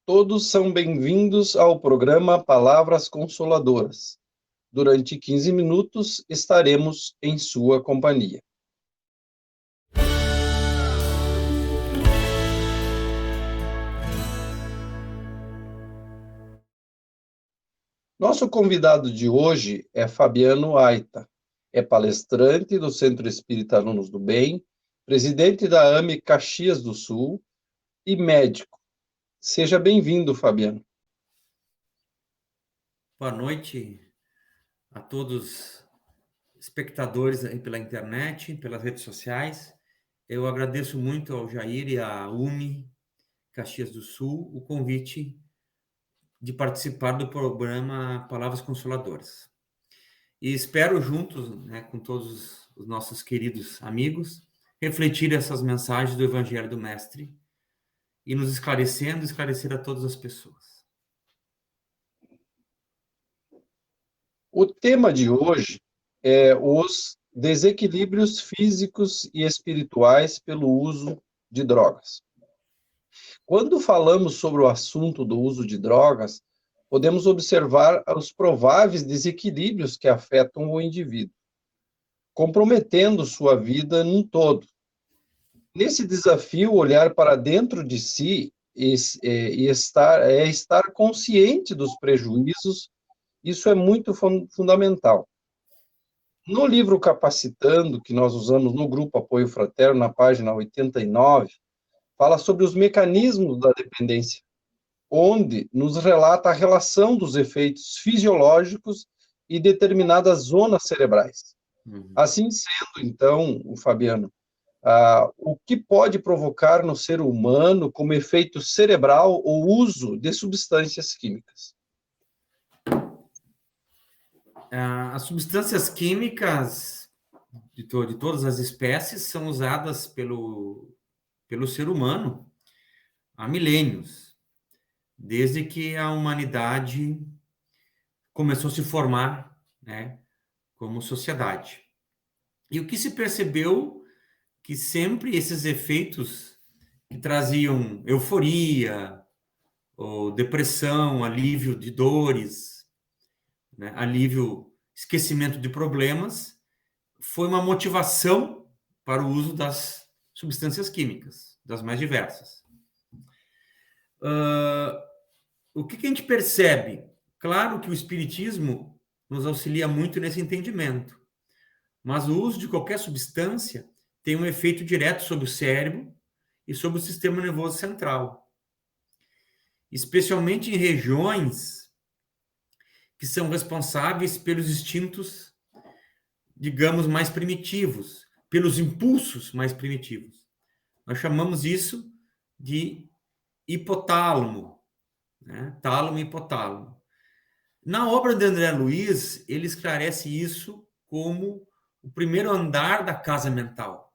Todos são bem-vindos ao programa Palavras Consoladoras. Durante 15 minutos estaremos em sua companhia. Nosso convidado de hoje é Fabiano Aita. É palestrante do Centro Espírita Alunos do Bem, presidente da AME Caxias do Sul e médico. Seja bem-vindo, Fabiano. Boa noite a todos os espectadores aí pela internet, pelas redes sociais. Eu agradeço muito ao Jair e à UME Caxias do Sul o convite de participar do programa Palavras Consoladoras. E espero juntos, com todos os nossos queridos amigos, refletir essas mensagens do Evangelho do Mestre e nos esclarecer a todas as pessoas. O tema de hoje é os desequilíbrios físicos e espirituais pelo uso de drogas. Quando falamos sobre o assunto do uso de drogas, podemos observar os prováveis desequilíbrios que afetam o indivíduo, comprometendo sua vida num todo. Nesse desafio, olhar para dentro de si e estar consciente dos prejuízos, isso é muito fundamental. No livro Capacitando, que nós usamos no Grupo Apoio Fraterno, na página 89, fala sobre os mecanismos da dependência, onde nos relata a relação dos efeitos fisiológicos e determinadas zonas cerebrais. Assim sendo, então, o Fabiano, o que pode provocar no ser humano como efeito cerebral o uso de substâncias químicas? As substâncias químicas de todas as espécies são usadas pelo ser humano há milênios, desde que a humanidade começou a se formar, como sociedade. E o que se percebeu que sempre esses efeitos que traziam euforia, ou depressão, alívio de dores, alívio, esquecimento de problemas, foi uma motivação para o uso das substâncias químicas, das mais diversas. O que a gente percebe? Claro que o Espiritismo nos auxilia muito nesse entendimento, mas o uso de qualquer substância tem um efeito direto sobre o cérebro e sobre o sistema nervoso central, especialmente em regiões que são responsáveis pelos instintos, digamos, mais primitivos, pelos impulsos mais primitivos. Nós chamamos isso de hipotálamo, tálamo e hipotálamo. Na obra de André Luiz, ele esclarece isso como o primeiro andar da casa mental,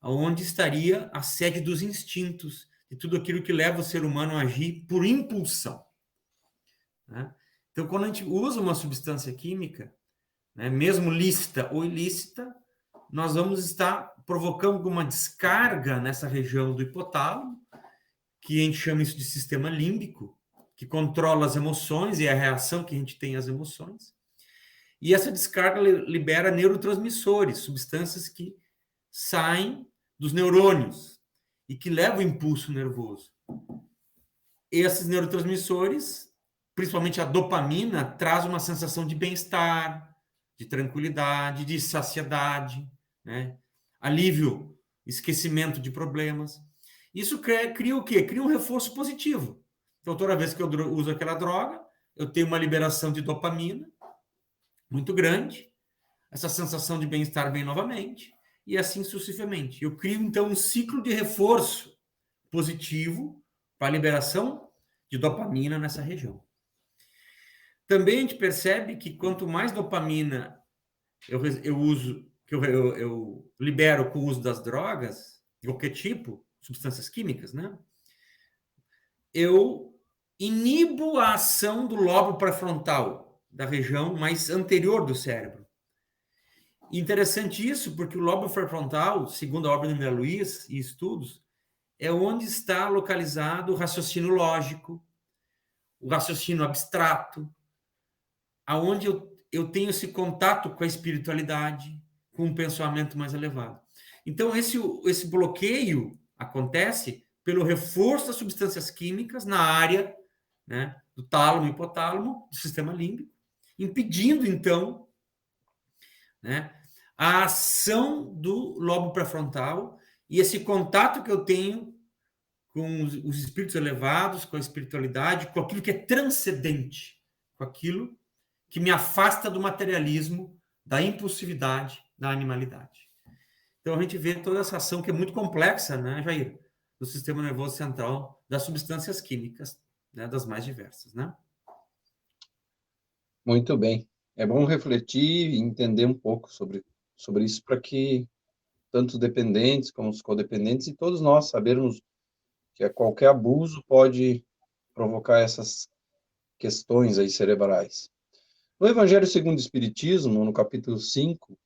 onde estaria a sede dos instintos, de tudo aquilo que leva o ser humano a agir por impulsão. Então, quando a gente usa uma substância química, mesmo lícita ou ilícita, nós vamos estar provocando uma descarga nessa região do hipotálamo, que a gente chama isso de sistema límbico, que controla as emoções e a reação que a gente tem às emoções. E essa descarga libera neurotransmissores, substâncias que saem dos neurônios e que levam o impulso nervoso. Esses neurotransmissores, principalmente a dopamina, traz uma sensação de bem-estar, de tranquilidade, de saciedade, alívio, esquecimento de problemas. Isso cria o quê? Cria um reforço positivo. Então, toda vez que eu uso aquela droga, eu tenho uma liberação de dopamina muito grande, essa sensação de bem-estar vem novamente, e assim sucessivamente. Eu crio, então, um ciclo de reforço positivo para a liberação de dopamina nessa região. Também a gente percebe que quanto mais dopamina eu uso, que eu libero com o uso das drogas, de qualquer tipo, substâncias químicas, eu inibo a ação do lobo pré-frontal, da região mais anterior do cérebro. Interessante isso, porque o lobo pré-frontal, segundo a obra de André Luiz e estudos, é onde está localizado o raciocínio lógico, o raciocínio abstrato, aonde eu tenho esse contato com a espiritualidade, com um pensamento mais elevado. Então, esse bloqueio acontece pelo reforço das substâncias químicas na área, né, do tálamo e hipotálamo, do sistema límbico, impedindo, então, né, a ação do lobo pré-frontal e esse contato que eu tenho com os espíritos elevados, com a espiritualidade, com aquilo que é transcendente, com aquilo que me afasta do materialismo, da impulsividade, da animalidade. Então, a gente vê toda essa ação que é muito complexa, né, Jair? Do sistema nervoso central, das substâncias químicas, né, das mais diversas, né? Muito bem. É bom refletir e entender um pouco sobre isso para que tanto os dependentes como os codependentes e todos nós sabermos que qualquer abuso pode provocar essas questões aí cerebrais. No Evangelho segundo o Espiritismo, no capítulo 5,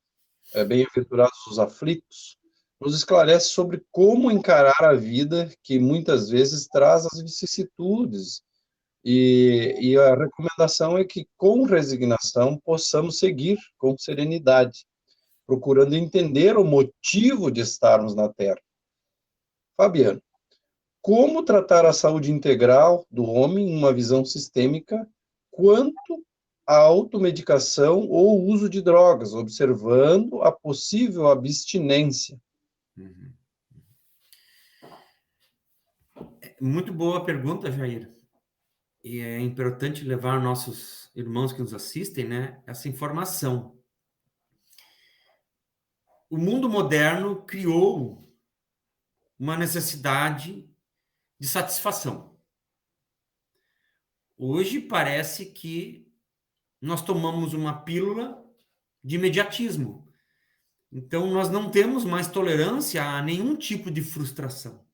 Bem-aventurados os aflitos, nos esclarece sobre como encarar a vida que muitas vezes traz as vicissitudes. E a recomendação é que, com resignação, possamos seguir com serenidade, procurando entender o motivo de estarmos na Terra. Fabiano, como tratar a saúde integral do homem em uma visão sistêmica quanto à automedicação ou uso de drogas, observando a possível abstinência? Muito boa pergunta, Jair. E é importante levar nossos irmãos que nos assistem, né, essa informação. O mundo moderno criou uma necessidade de satisfação. Hoje parece que nós tomamos uma pílula de imediatismo. Então, nós não temos mais tolerância a nenhum tipo de frustração.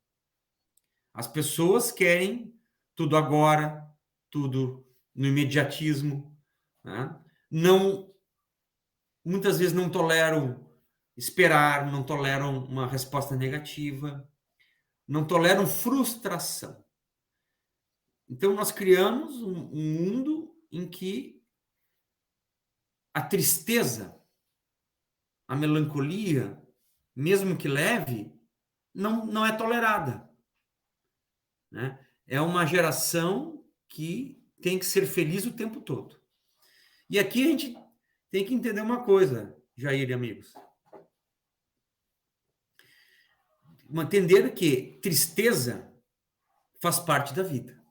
As pessoas querem tudo agora, tudo no imediatismo, né? Muitas vezes não toleram esperar, não toleram uma resposta negativa, não toleram frustração. Então, nós criamos um mundo em que a tristeza, a melancolia, mesmo que leve, não é tolerada, né? É uma geração que tem que ser feliz o tempo todo. E aqui a gente tem que entender uma coisa, Jair e amigos. Entender que tristeza faz parte da vida.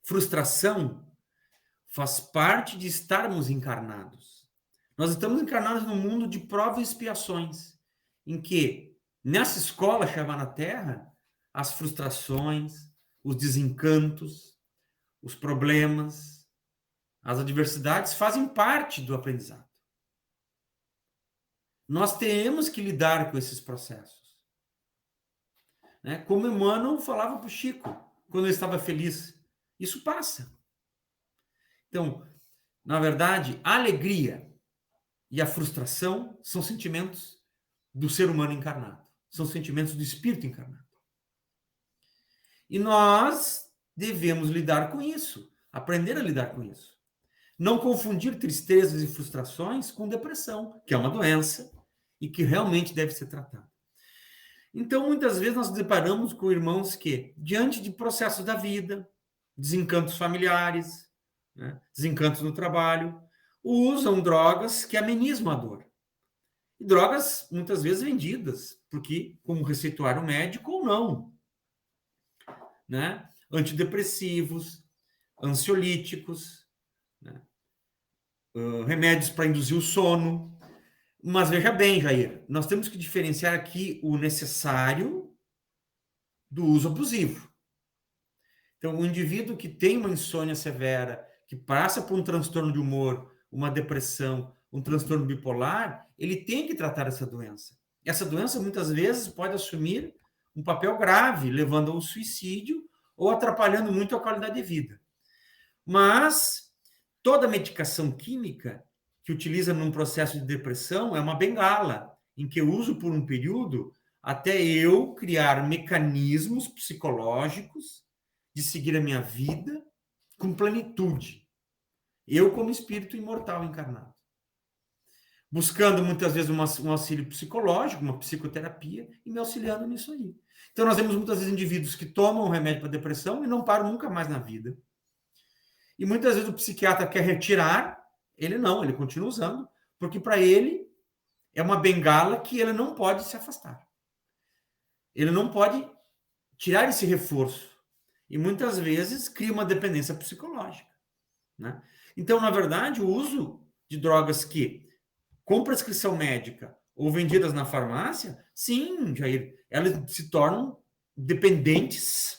Frustração faz parte de estarmos encarnados. Nós estamos encarnados num mundo de provas e expiações, em que, nessa escola chamada Terra, as frustrações, os desencantos, os problemas, as adversidades fazem parte do aprendizado. Nós temos que lidar com esses processos, né? Como Emmanuel falava para o Chico, quando ele estava feliz, isso passa. Então, na verdade, a alegria e a frustração são sentimentos do ser humano encarnado, são sentimentos do espírito encarnado. E nós devemos lidar com isso, aprender a lidar com isso. Não confundir tristezas e frustrações com depressão, que é uma doença e que realmente deve ser tratada. Então, muitas vezes nós nos deparamos com irmãos que, diante de processos da vida, desencantos familiares, né, desencantos no trabalho, usam drogas que amenizam a dor. E drogas, muitas vezes, vendidas, porque como receituário médico ou não, né? Antidepressivos, ansiolíticos, né? Remédios para induzir o sono. Mas veja bem, Jair, nós temos que diferenciar aqui o necessário do uso abusivo. Então, o indivíduo que tem uma insônia severa, que passa por um transtorno de humor, uma depressão, um transtorno bipolar, ele tem que tratar essa doença. Essa doença, muitas vezes, pode assumir um papel grave, levando ao suicídio ou atrapalhando muito a qualidade de vida. Mas toda medicação química que utiliza num processo de depressão é uma bengala, em que eu uso por um período até eu criar mecanismos psicológicos de seguir a minha vida, com plenitude. Eu como espírito imortal encarnado. Buscando muitas vezes um auxílio psicológico, uma psicoterapia, e me auxiliando nisso aí. Então nós vemos muitas vezes indivíduos que tomam remédio para depressão e não param nunca mais na vida. E muitas vezes o psiquiatra quer retirar, ele não, ele continua usando, porque para ele é uma bengala que ele não pode se afastar. Ele não pode tirar esse reforço. E muitas vezes cria uma dependência psicológica, né? Então, na verdade, o uso de drogas que, com prescrição médica ou vendidas na farmácia, sim, Jair, elas se tornam dependentes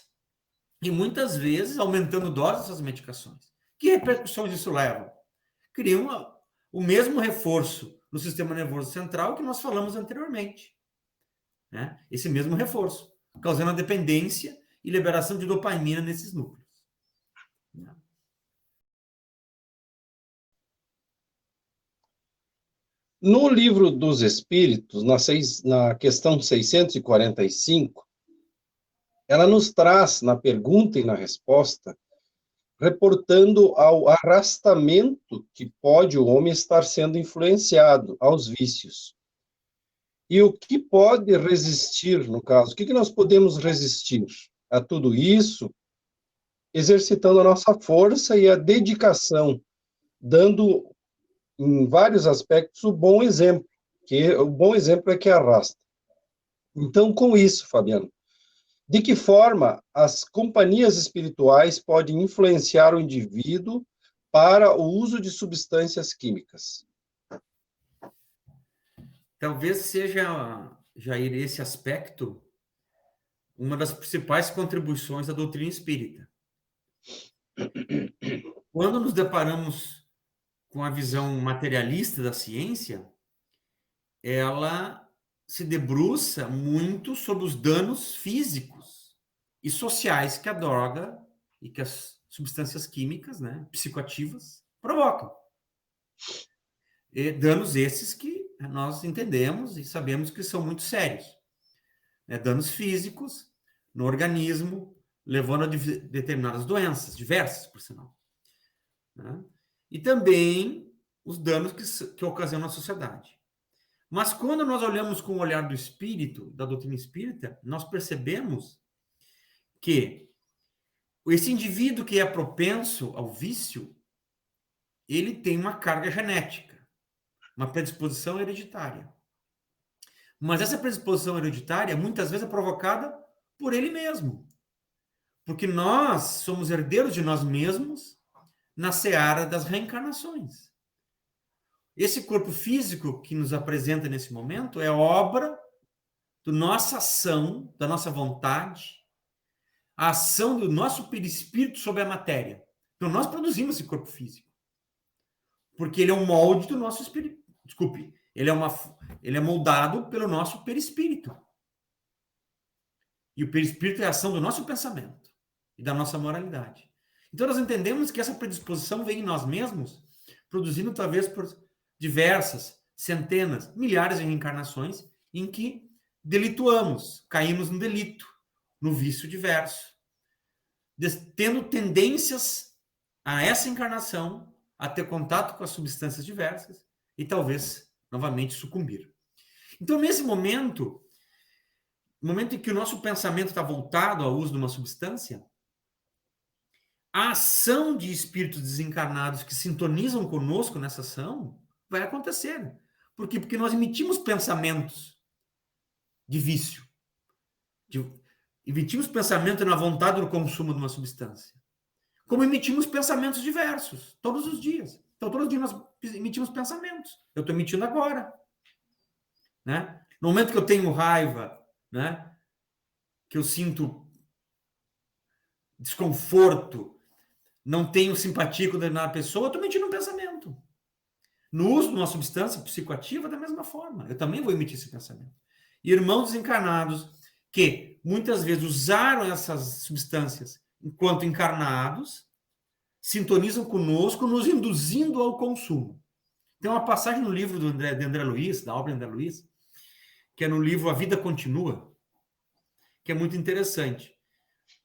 e muitas vezes aumentando doses dessas medicações. Que repercussões isso leva? Cria o mesmo reforço no sistema nervoso central que nós falamos anteriormente, né? Esse mesmo reforço, causando a dependência e liberação de dopamina nesses núcleos. No Livro dos Espíritos, na questão 645, ela nos traz, na pergunta e na resposta, reportando ao arrastamento que pode o homem estar sendo influenciado aos vícios. E o que pode resistir, no caso? O que nós podemos resistir a tudo isso? Exercitando a nossa força e a dedicação, dando, em vários aspectos, o bom exemplo, que o bom exemplo é que arrasta. Então, com isso, Fabiano, de que forma as companhias espirituais podem influenciar o indivíduo para o uso de substâncias químicas? Talvez seja, Jair, esse aspecto uma das principais contribuições da doutrina espírita. Quando nos deparamos com a visão materialista da ciência, ela se debruça muito sobre os danos físicos e sociais que a droga e que as substâncias químicas, né, psicoativas, provocam. E danos esses que nós entendemos e sabemos que são muito sérios. Danos físicos no organismo, levando a determinadas doenças, diversas, por sinal. Né? E também os danos que ocasionam na sociedade. Mas quando nós olhamos com o olhar do espírito, da doutrina espírita, nós percebemos que esse indivíduo que é propenso ao vício, ele tem uma carga genética, uma predisposição hereditária. Mas essa predisposição hereditária muitas vezes é provocada por ele mesmo. Porque nós somos herdeiros de nós mesmos na seara das reencarnações. Esse corpo físico que nos apresenta nesse momento é obra da nossa ação, da nossa vontade, a ação do nosso perispírito sobre a matéria. Então, nós produzimos esse corpo físico. Porque ele é um molde do nosso espírito. Desculpe, ele é moldado pelo nosso perispírito. E o perispírito é a ação do nosso pensamento e da nossa moralidade. Então, nós entendemos que essa predisposição vem em nós mesmos, produzindo talvez por diversas, centenas, milhares de reencarnações em que delituamos, caímos no delito, no vício diverso, tendo tendências a essa encarnação a ter contato com as substâncias diversas e talvez novamente sucumbir. Então, nesse momento, no momento em que o nosso pensamento está voltado ao uso de uma substância, a ação de espíritos desencarnados que sintonizam conosco nessa ação vai acontecer. Por quê? Porque nós emitimos pensamentos de vício. Emitimos pensamento na vontade do consumo de uma substância. Como emitimos pensamentos diversos, todos os dias. Então, todos os dias nós emitimos pensamentos. Eu estou emitindo agora. Né? No momento que eu tenho raiva, né? Que eu sinto desconforto, não tenho simpatia com determinada pessoa, eu estou emitindo um pensamento. No uso de uma substância psicoativa, da mesma forma. Eu também vou emitir esse pensamento. E irmãos desencarnados que muitas vezes usaram essas substâncias enquanto encarnados, sintonizam conosco, nos induzindo ao consumo. Tem uma passagem no livro de André Luiz, da obra de André Luiz, que é no livro A Vida Continua, que é muito interessante.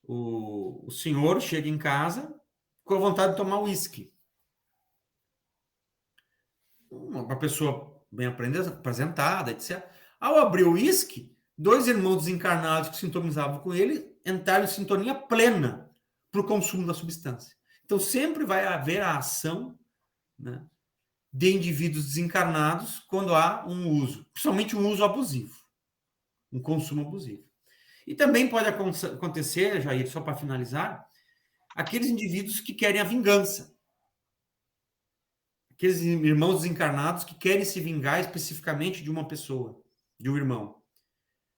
O senhor chega em casa com a vontade de tomar uísque. Uma pessoa bem apresentada, etc. Ao abrir o uísque, 2 irmãos desencarnados que sintonizavam com ele entraram em sintonia plena para o consumo da substância. Então, sempre vai haver a ação, né, de indivíduos desencarnados quando há um uso, principalmente um uso abusivo, um consumo abusivo. E também pode acontecer, Jair, só para finalizar, aqueles indivíduos que querem a vingança. Aqueles irmãos desencarnados que querem se vingar especificamente de uma pessoa, de um irmão,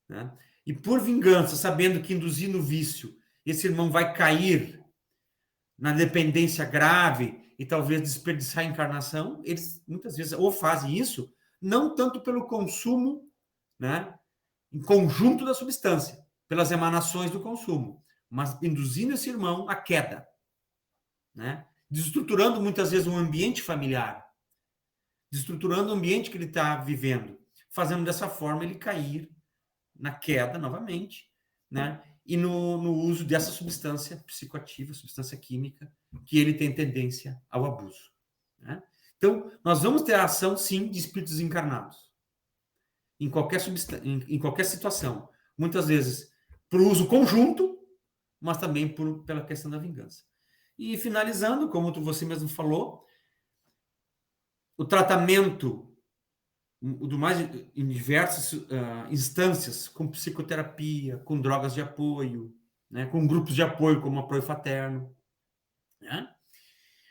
né? E por vingança, sabendo que induzindo o vício, esse irmão vai cair na dependência grave e talvez desperdiçar a encarnação, eles muitas vezes ou fazem isso, não tanto pelo consumo, né, em conjunto da substância, pelas emanações do consumo, mas induzindo esse irmão à queda, né? Desestruturando muitas vezes um ambiente familiar, desestruturando o ambiente que ele está vivendo, fazendo dessa forma ele cair na queda novamente, né? E no uso dessa substância psicoativa, substância química, que ele tem tendência ao abuso, né? Então, nós vamos ter a ação, sim, de espíritos encarnados, em qualquer situação. Muitas vezes por uso conjunto, mas também pela questão da vingança. E finalizando, como você mesmo falou, o tratamento do mais em diversas instâncias, com psicoterapia, com drogas de apoio, né, com grupos de apoio, como apoio fraterno, né?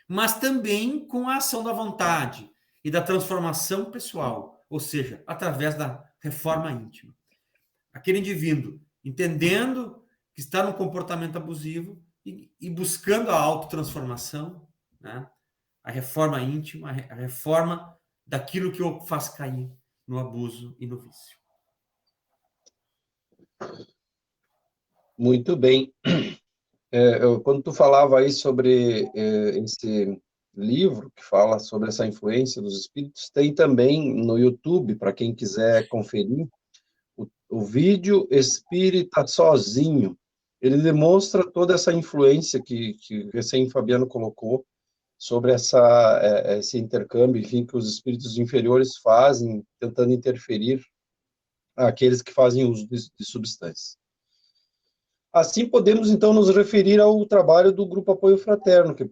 Mas também com a ação da vontade e da transformação pessoal, ou seja, através da reforma íntima. Aquele indivíduo entendendo que está no comportamento abusivo e buscando a autotransformação, né? A reforma íntima, a reforma daquilo que o faz cair no abuso e no vício. Muito bem. Quando tu falava aí sobre esse livro que fala sobre essa influência dos espíritos, tem também no YouTube, para quem quiser conferir, o vídeo Espírita Sozinho. Ele demonstra toda essa influência que recém Fabiano colocou sobre esse intercâmbio, enfim, que os espíritos inferiores fazem, tentando interferir àqueles que fazem uso de substâncias. Assim, podemos, então, nos referir ao trabalho do Grupo Apoio Fraterno, que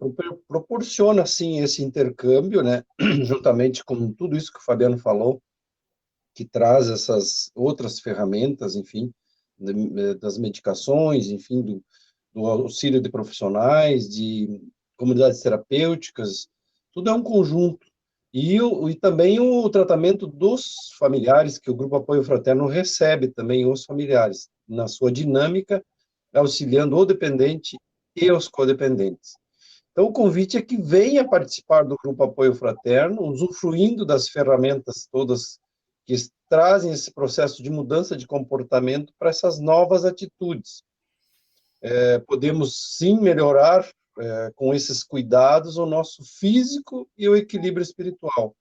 proporciona, sim, esse intercâmbio, né, juntamente com tudo isso que o Fabiano falou, que traz essas outras ferramentas, enfim, das medicações, enfim, do auxílio de profissionais, de comunidades terapêuticas, tudo é um conjunto. E também o tratamento dos familiares, que o Grupo Apoio Fraterno recebe também os familiares, na sua dinâmica, auxiliando o dependente e os codependentes. Então, o convite é que venha participar do Grupo Apoio Fraterno, usufruindo das ferramentas todas que trazem esse processo de mudança de comportamento para essas novas atitudes. Podemos, sim, melhorar com esses cuidados o nosso físico e o equilíbrio espiritual,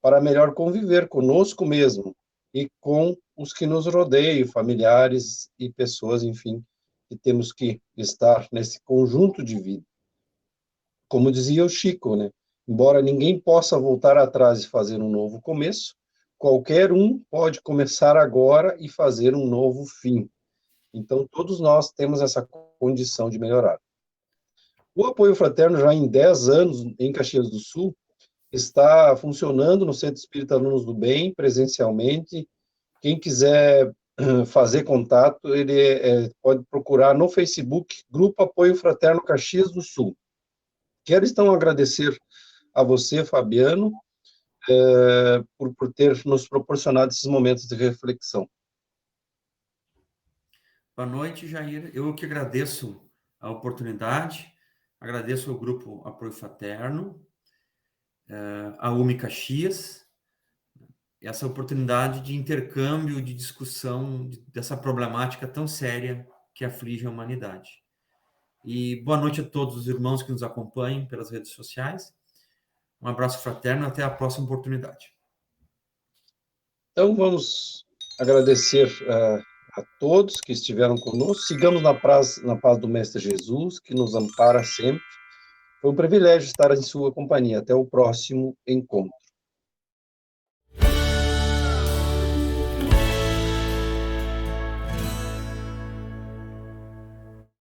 para melhor conviver conosco mesmo e com os que nos rodeiam, familiares e pessoas, enfim, que temos que estar nesse conjunto de vida. Como dizia o Chico, né? Embora ninguém possa voltar atrás e fazer um novo começo, qualquer um pode começar agora e fazer um novo fim. Então, todos nós temos essa condição de melhorar. O Apoio Fraterno, já em 10 anos, em Caxias do Sul, está funcionando no Centro Espírita Alunos do Bem, presencialmente. Quem quiser fazer contato, ele pode procurar no Facebook, Grupo Apoio Fraterno Caxias do Sul. Quero, então, agradecer a você, Fabiano, por ter nos proporcionado esses momentos de reflexão. Boa noite, Jair. Eu que agradeço a oportunidade, agradeço ao Grupo Apoio Fraterno, a UMI Caxias, essa oportunidade de intercâmbio, de discussão dessa problemática tão séria que aflige a humanidade. E boa noite a todos os irmãos que nos acompanham pelas redes sociais. Um abraço fraterno, até a próxima oportunidade. Então, vamos agradecer a todos que estiveram conosco. Sigamos na paz do Mestre Jesus, que nos ampara sempre. Foi um privilégio estar em sua companhia. Até o próximo encontro.